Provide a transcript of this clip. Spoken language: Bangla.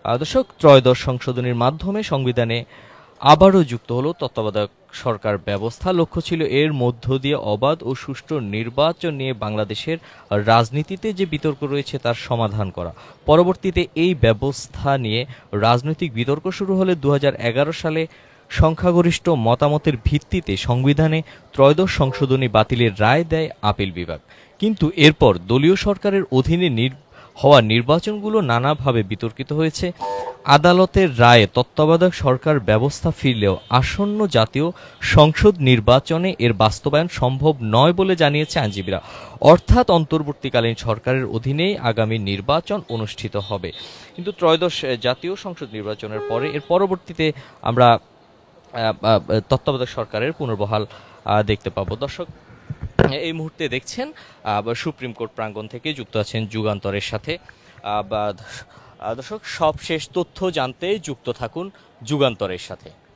দর্শক, ত্রয়োদশ সংশোধনীর মাধ্যমে সংবিধানে আবারও যুক্ত হলো তত্ত্বাবধায়ক সরকার ব্যবস্থা। লক্ষ্য ছিল এর মধ্য দিয়ে অবাধ ও সুষ্ঠু নির্বাচন নিয়ে বাংলাদেশের রাজনীতিতে যে বিতর্ক রয়েছে তার সমাধান করা। পরবর্তীতে এই ব্যবস্থা নিয়ে রাজনৈতিক বিতর্ক শুরু হলে ২০১১ সালে সংখ্যাগরিষ্ঠ মতামতের ভিত্তিতে সংবিধানে ত্রয়োদশ সংশোধনী বাতিলের রায় দেয় আপিল বিভাগ। কিন্তু এরপর দলীয় সরকারের অধীনে হওয়া নির্বাচনগুলো নানাভাবে বিতর্কিত হয়েছে। আদালতের রায়ে তত্ত্বাবধায়ক সরকার ব্যবস্থা ফিরলেও আসন্ন জাতীয় সংসদ নির্বাচনে এর বাস্তবায়ন সম্ভব নয় বলে জানিয়েছে আইনজীবীরা। অর্থাৎ অন্তর্বর্তীকালীন সরকারের অধীনেই আগামী নির্বাচন অনুষ্ঠিত হবে। কিন্তু ত্রয়োদশ জাতীয় সংসদ নির্বাচনের পরে এর পরবর্তীতে আমরা তত্ত্বাবধায়ক সরকারের পুনর্বহাল দেখতে পাবো। দর্শক, এই মুহূর্তে দেখছেন সুপ্রিম কোর্ট প্রাঙ্গণ থেকে যুক্ত আছেন যুগান্তরের সাথে। দর্শক, সবশেষ তথ্য জানতে যুক্ত থাকুন যুগান্তরের সাথে।